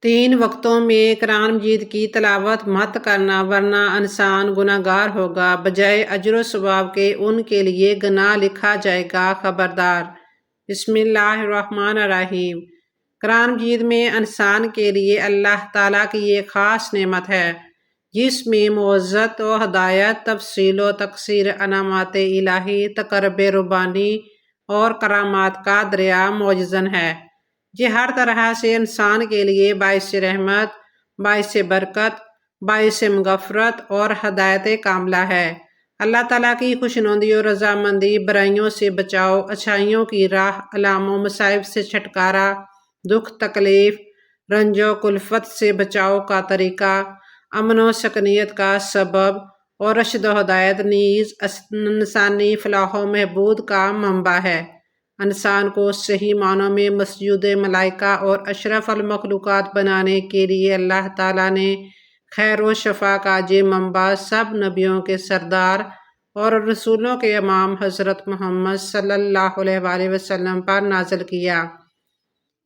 3 وقتوں میں قرآن مجید کی تلاوت مت کرنا ورنہ انسان گناہگار ہوگا، بجائے اجر و ثواب کے ان کے لیے گناہ لکھا جائے گا۔ خبردار۔ بسم اللہ الرحمن الرحیم۔ قرآن مجید میں انسان کے لیے اللہ تعالیٰ کی ایک خاص نعمت ہے جس میں معزت و ہدایت، تفصیل و تقصیر، انعامات الہی، تقرب ربانی اور کرامات کا دریا موجزن ہے۔ یہ ہر طرح سے انسان کے لیے باعث رحمت، باعث برکت، باعث مغفرت اور ہدایت کاملہ ہے۔ اللہ تعالیٰ کی خوشنودی اور رضامندی، برائیوں سے بچاؤ، اچھائیوں کی راہ، الام و مصائب سے چھٹکارا، دکھ تکلیف، رنج و کلفت سے بچاؤ کا طریقہ، امن و سکنیت کا سبب اور رشد و ہدایت نیز انسانی فلاح و بہبود کا منبع ہے۔ انسان کو صحیح معنوں میں مسجود ملائکہ اور اشرف المخلوقات بنانے کے لیے اللہ تعالیٰ نے خیر و شفا کا یہ منبع سب نبیوں کے سردار اور رسولوں کے امام حضرت محمد صلی اللہ علیہ وآلہ وسلم پر نازل کیا،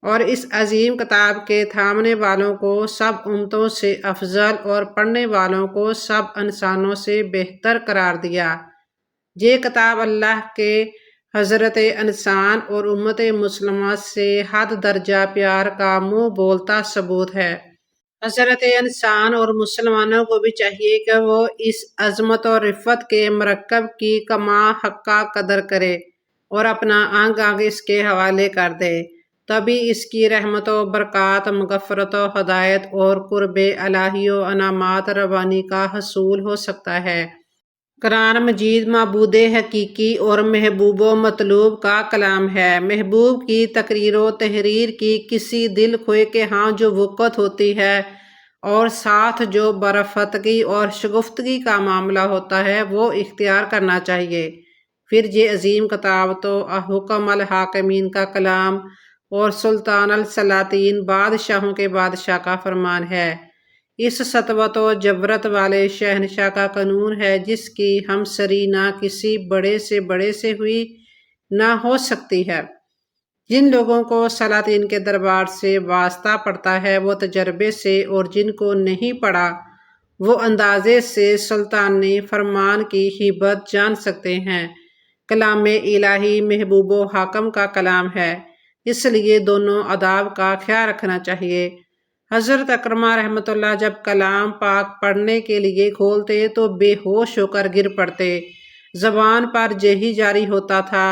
اور اس عظیم کتاب کے تھامنے والوں کو سب امتوں سے افضل اور پڑھنے والوں کو سب انسانوں سے بہتر قرار دیا۔ یہ کتاب اللہ کے حضرت انسان اور امت مسلمہ سے حد درجہ پیار کا منہ بولتا ثبوت ہے۔ حضرت انسان اور مسلمانوں کو بھی چاہیے کہ وہ اس عظمت اور رفت کے مرکب کی کما حقہ قدر کرے اور اپنا آنگ آنگ اس کے حوالے کر دے، تبھی اس کی رحمت و برکات، مغفرت و ہدایت اور قرب الہی و انعامات ربانی کا حصول ہو سکتا ہے۔ قرآن مجید معبود حقیقی اور محبوب و مطلوب کا کلام ہے۔ محبوب کی تقریر و تحریر کی کسی دل کھوئے کے ہاں جو وقت ہوتی ہے اور ساتھ جو برفتگی اور شگفتگی کا معاملہ ہوتا ہے وہ اختیار کرنا چاہیے۔ پھر یہ عظیم کتاب تو حکم الحاکمین کا کلام اور سلطان السلاطین، بادشاہوں کے بادشاہ کا فرمان ہے، اس سطوت و جبرت والے شہنشاہ کا قانون ہے جس کی ہمسری نہ کسی بڑے سے ہوئی نہ ہو سکتی ہے۔ جن لوگوں کو سلاطین کے دربار سے واسطہ پڑتا ہے وہ تجربے سے، اور جن کو نہیں پڑا وہ اندازے سے سلطان فرمان کی ہیبت جان سکتے ہیں۔ کلام الہی محبوب و حاکم کا کلام ہے، اس لیے دونوں آداب کا خیال رکھنا چاہیے۔ حضرت اکرمہ رحمۃ اللہ جب کلام پاک پڑھنے کے لیے کھولتے تو بے ہوش ہو کر گر پڑتے، زبان پر یہی جاری ہوتا تھا،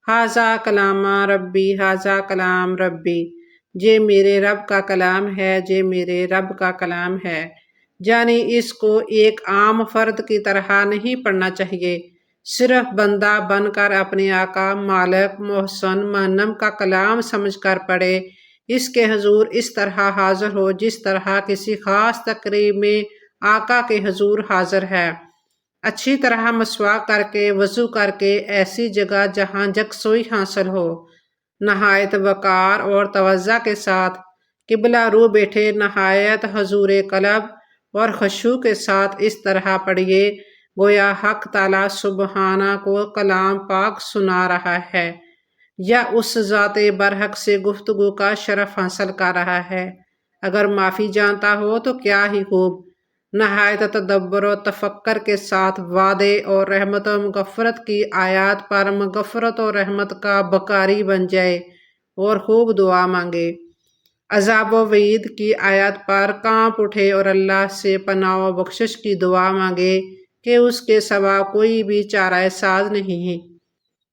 ھذا کلام ربی، ھذا کلام ربی، یہ میرے رب کا کلام ہے، یہ میرے رب کا کلام ہے۔ یعنی اس کو ایک عام فرد کی طرح نہیں پڑھنا چاہیے، صرف بندہ بن کر اپنے آقا، مالک، محسن، منعم کا کلام سمجھ کر پڑھے، اس کے حضور اس طرح حاضر ہو جس طرح کسی خاص تقریب میں آقا کے حضور حاضر ہے، اچھی طرح مسواک کر کے، وضو کر کے، ایسی جگہ جہاں یکسوئی حاصل ہو، نہایت وقار اور تواضع کے ساتھ قبلہ رو بیٹھے، نہایت حضور قلب اور خشوع کے ساتھ اس طرح پڑھیے گویا حق تعالیٰ سبحانہ کو کلام پاک سنا رہا ہے یا اس ذات برحق سے گفتگو کا شرف حاصل کر رہا ہے۔ اگر معافی جانتا ہو تو کیا ہی خوب، نہایت تدبر و تفکر کے ساتھ وعدے اور رحمت و مغفرت کی آیات پر مغفرت و رحمت کا بکاری بن جائے اور خوب دعا مانگے، عذاب و وعید کی آیات پر کانپ اٹھے اور اللہ سے پناہ و بخشش کی دعا مانگے کہ اس کے سوا کوئی بھی چارہ ساز نہیں ہے۔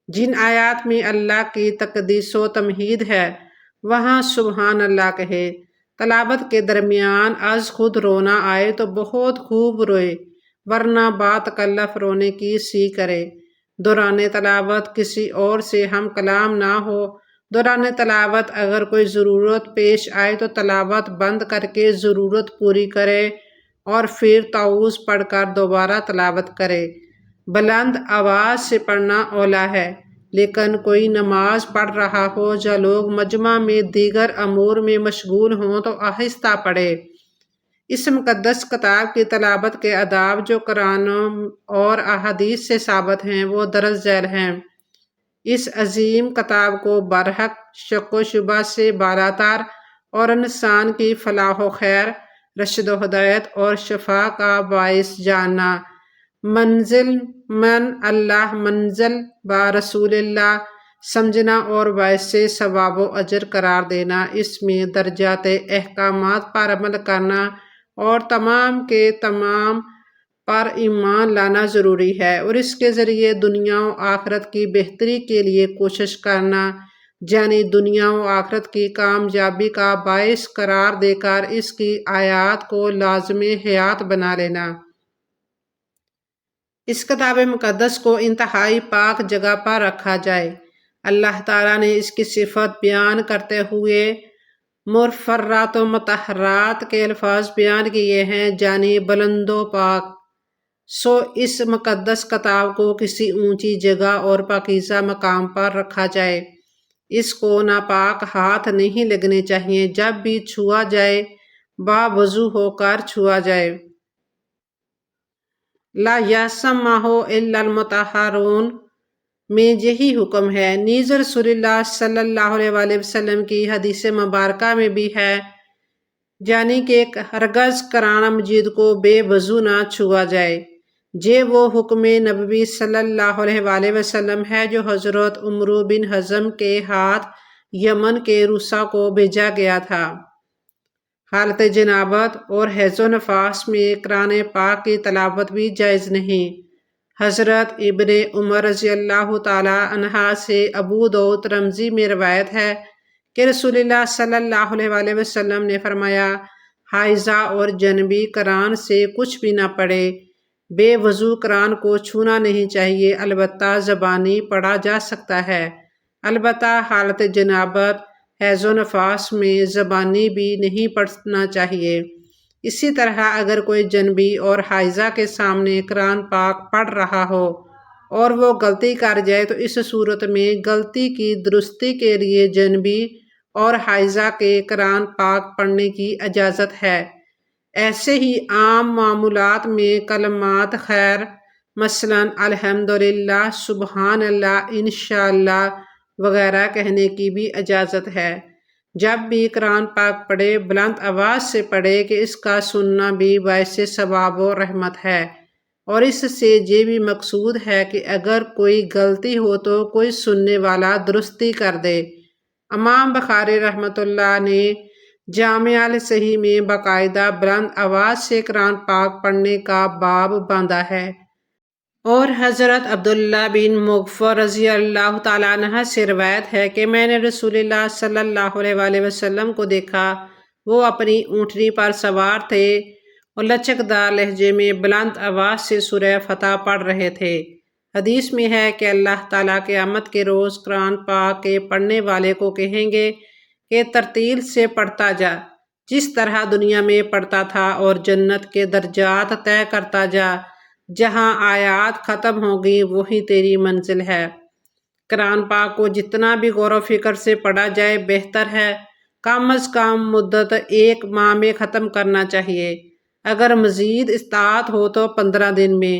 جن آیات میں اللہ کی تقدیس و تمجید ہے وہاں سبحان اللہ کہے، تلاوت کے درمیان از خود رونا آئے تو بہت خوب روئے، ورنہ با تکلف رونے کی سی کرے۔ دوران تلاوت کسی اور سے ہم کلام نہ ہو، دوران تلاوت اگر کوئی ضرورت پیش آئے تو تلاوت بند کر کے ضرورت پوری کرے اور پھر تعوذ پڑھ کر دوبارہ تلاوت کرے۔ بلند آواز سے پڑھنا اولیٰ ہے، لیکن کوئی نماز پڑھ رہا ہو یا لوگ مجمع میں دیگر امور میں مشغول ہوں تو آہستہ پڑھے۔ اس مقدس کتاب کی تلاوت کے آداب جو قرآن اور احادیث سے ثابت ہیں وہ درج ذیل ہیں۔ اس عظیم کتاب کو برحق شک و شبہ سے بالاتر اور انسان کی فلاح و خیر، رشد و ہدایت اور شفا کا باعث جاننا۔ منزل من اللہ، منزل با رسول اللہ سمجھنا اور باعث ثواب و اجر قرار دینا۔ اس میں درجات احکامات پر عمل کرنا اور تمام کے تمام پر ایمان لانا ضروری ہے، اور اس کے ذریعے دنیا و آخرت کی بہتری کے لیے کوشش کرنا، یعنی دنیا و آخرت کی کامیابی کا باعث قرار دے کر اس کی آیات کو لازم حیات بنا لینا۔ اس کتاب مقدس کو انتہائی پاک جگہ پر رکھا جائے۔ اللہ تعالیٰ نے اس کی صفت بیان کرتے ہوئے مرفرات و مطہرات کے الفاظ بیان کیے ہیں، یعنی بلند و پاک۔ سو اس مقدس کتاب کو کسی اونچی جگہ اور پاکیزہ مقام پر رکھا جائے۔ اس کو ناپاک ہاتھ نہیں لگنے چاہیے، جب بھی چھوا جائے باوضو ہو کر چھوا جائے۔ لا یسمعہ الا المطہرون میں یہی حکم ہے۔ نیز رسول اللہ صلی اللہ علیہ وسلم کی حدیث مبارکہ میں بھی ہے، یعنی کہ ہرگز قرآن مجید کو بے وضو نہ چھوا جائے۔ یہ وہ حکم نبوی صلی اللہ علیہ وسلم ہے جو حضرت عمرو بن حزم کے ہاتھ یمن کے روسا کو بھیجا گیا تھا۔ حالت جنابت اور حیض و نفاس میں قرآن پاک کی تلاوت بھی جائز نہیں۔ حضرت ابن عمر رضی اللہ تعالی عنہ سے ابو داؤد ترمذی میں روایت ہے کہ رسول اللہ صلی اللہ علیہ وسلم نے فرمایا، حائضہ اور جنبی قرآن سے کچھ بھی نہ پڑھے۔ بے وضو قرآن کو چھونا نہیں چاہیے، البتہ زبانی پڑھا جا سکتا ہے۔ البتہ حالت جنابت، حیض و نفاس میں زبانی بھی نہیں پڑھنا چاہیے۔ اسی طرح اگر کوئی جنبی اور حائضہ کے سامنے قرآن پاک پڑھ رہا ہو اور وہ غلطی کر جائے تو اس صورت میں غلطی کی درستی کے لیے جنبی اور حائضہ کے قرآن پاک پڑھنے کی اجازت ہے۔ ایسے ہی عام معمولات میں کلمات خیر، مثلاً الحمدللہ، سبحان اللہ، انشاءاللہ وغیرہ کہنے کی بھی اجازت ہے۔ جب بھی قرآن پاک پڑھے بلند آواز سے پڑھے کہ اس کا سننا بھی باعث ثواب و رحمت ہے، اور اس سے یہ بھی مقصود ہے کہ اگر کوئی غلطی ہو تو کوئی سننے والا درستی کر دے۔ امام بخاری رحمۃ اللہ نے جامع الصحیح میں باقاعدہ بلند آواز سے قرآن پاک پڑھنے کا باب باندھا ہے۔ اور حضرت عبداللہ بن مغفر رضی اللہ تعالیٰ عنہ سے روایت ہے کہ میں نے رسول اللہ صلی اللہ علیہ وسلم کو دیکھا، وہ اپنی اونٹنی پر سوار تھے اور لچکدار لہجے میں بلند آواز سے سورہ فتح پڑھ رہے تھے۔ حدیث میں ہے کہ اللہ تعالیٰ قیامت کے روز قرآن پاک کے پڑھنے والے کو کہیں گے کہ ترتیل سے پڑھتا جا، جس طرح دنیا میں پڑھتا تھا، اور جنت کے درجات طے کرتا جا، جہاں آیات ختم ہوگی وہی تیری منزل ہے۔ قرآن پاک کو جتنا بھی غور و فکر سے پڑھا جائے بہتر ہے۔ کم از کم مدت 1 ماہ میں ختم کرنا چاہیے۔ اگر مزید استطاعت ہو تو 15 دن میں،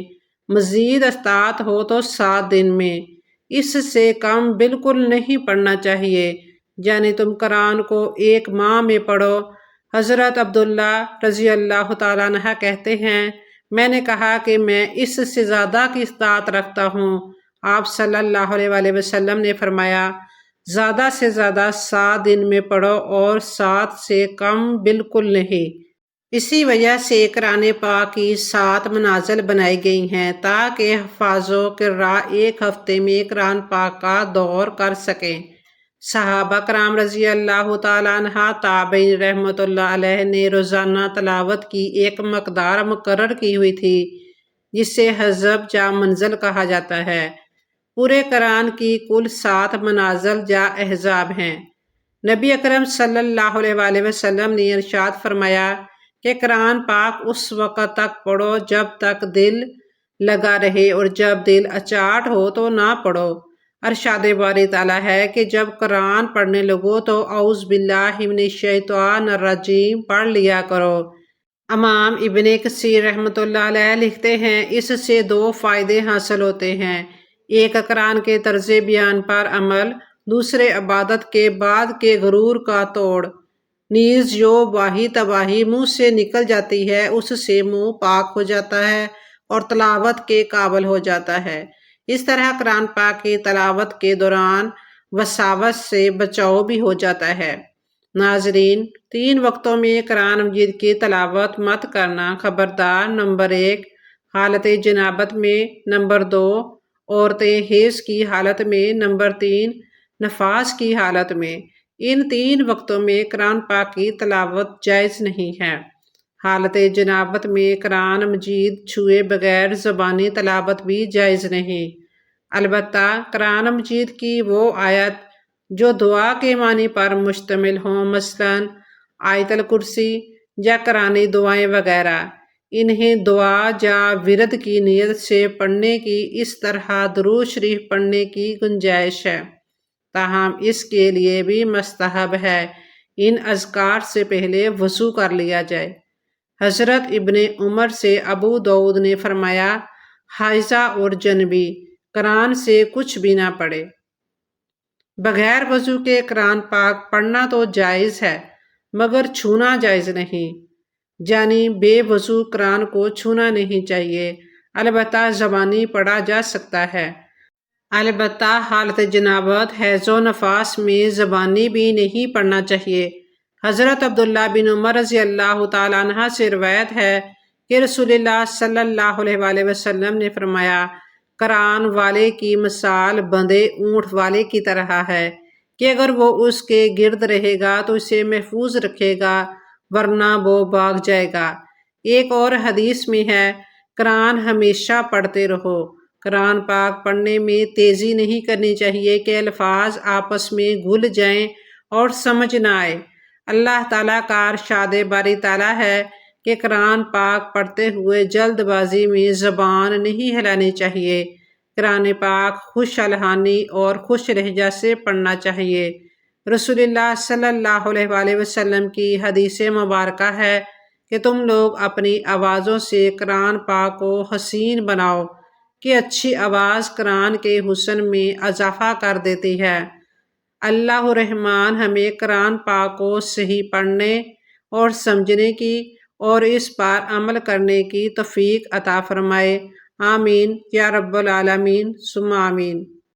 مزید استطاعت ہو تو 7 دن میں، اس سے کم بالکل نہیں پڑھنا چاہیے، یعنی تم قرآن کو 1 ماہ میں پڑھو۔ حضرت عبداللہ رضی اللہ تعالیٰ عنہ کہتے ہیں، میں نے کہا کہ میں اس سے زیادہ کی استطاعت رکھتا ہوں۔ آپ صلی اللہ علیہ وسلم نے فرمایا، زیادہ سے زیادہ 7 دن میں پڑھو اور 7 سے کم بالکل نہیں۔ اسی وجہ سے قرآن پاک کی 7 منازل بنائی گئی ہیں تاکہ حفاظ و قراء 1 ہفتے میں قرآن پاک کا دور کر سکیں۔ صحابہ کرام رضی اللہ تعالیٰ عنہ، تابعین رحمۃ اللہ علیہ نے روزانہ تلاوت کی ایک مقدار مقرر کی ہوئی تھی جسے حزب یا منزل کہا جاتا ہے۔ پورے قرآن کی کل 7 منازل یا احزاب ہیں۔ نبی اکرم صلی اللہ علیہ وسلم نے ارشاد فرمایا کہ قرآن پاک اس وقت تک پڑھو جب تک دل لگا رہے، اور جب دل اچاٹ ہو تو نہ پڑھو۔ ارشاد باری تعالیٰ ہے کہ جب قرآن پڑھنے لگو تو اعوذ باللہ من الشیطان الرجیم پڑھ لیا کرو۔ امام ابن کثیر رحمۃ اللہ علیہ لکھتے ہیں، اس سے 2 فائدے حاصل ہوتے ہیں: ایک، قرآن کے طرز بیان پر عمل، دوسرے، عبادت کے بعد کے غرور کا توڑ۔ نیز جو واہی تباہی منہ سے نکل جاتی ہے اس سے منہ پاک ہو جاتا ہے اور تلاوت کے قابل ہو جاتا ہے۔ اس طرح قرآن پاک کی تلاوت کے دوران وساوس سے بچاؤ بھی ہو جاتا ہے۔ ناظرین، 3 وقتوں میں قرآن مجید کی تلاوت مت کرنا خبردار۔ نمبر 1، حالت جنابت میں۔ نمبر 2، عورتیں حیض کی حالت میں۔ نمبر 3، نفاس کی حالت میں۔ ان 3 وقتوں میں قرآن پاک کی تلاوت جائز نہیں ہے۔ حالت جنابت میں قرآن مجید چھوئے بغیر زبانی تلاوت بھی جائز نہیں۔ البتہ قرآن مجید کی وہ آیت جو دعا کے معنی پر مشتمل ہوں، مثلاً آیت الکرسی یا قرآنی دعائیں وغیرہ، انہیں دعا یا ورد کی نیت سے پڑھنے کی، اس طرح درود شریف پڑھنے کی گنجائش ہے، تاہم اس کے لیے بھی مستحب ہے ان اذکار سے پہلے وضو کر لیا جائے۔ حضرت ابن عمر سے ابو داؤد نے فرمایا، حائضہ اور جنبی قرآن سے کچھ بھی نہ پڑھے۔ بغیر وضو کے قرآن پاک پڑھنا تو جائز ہے مگر چھونا جائز نہیں، یعنی بے وضو قرآن کو چھونا نہیں چاہیے، البتہ زبانی پڑھا جا سکتا ہے۔ البتہ حالت جنابت، حیض و نفاس میں زبانی بھی نہیں پڑھنا چاہیے۔ حضرت عبداللہ بن عمر رضی اللہ تعالیٰ عنہ سے روایت ہے کہ رسول اللہ صلی اللہ علیہ وآلہ وسلم نے فرمایا، قرآن والے کی مثال بندھے اونٹ والے کی طرح ہے کہ اگر وہ اس کے گرد رہے گا تو اسے محفوظ رکھے گا ورنہ وہ بھاگ جائے گا۔ ایک اور حدیث میں ہے، قرآن ہمیشہ پڑھتے رہو۔ قرآن پاک پڑھنے میں تیزی نہیں کرنی چاہیے کہ الفاظ آپس میں گھل جائیں اور سمجھ نہ آئے۔ اللہ تعالیٰ کا ارشاد باری تعالیٰ ہے کہ قرآن پاک پڑھتے ہوئے جلد بازی میں زبان نہیں ہلانی چاہیے۔ قرآن پاک خوش الحانی اور خوش لہجہ سے پڑھنا چاہیے۔ رسول اللہ صلی اللہ علیہ وآلہ وسلم کی حدیث مبارکہ ہے کہ تم لوگ اپنی آوازوں سے قرآن پاک کو حسین بناؤ کہ اچھی آواز قرآن کے حسن میں اضافہ کر دیتی ہے۔ اللہ الرحمن ہمیں قرآن پاک کو صحیح پڑھنے اور سمجھنے کی اور اس پر عمل کرنے کی توفیق عطا فرمائے۔ آمین یا رب العالمین ثم آمین۔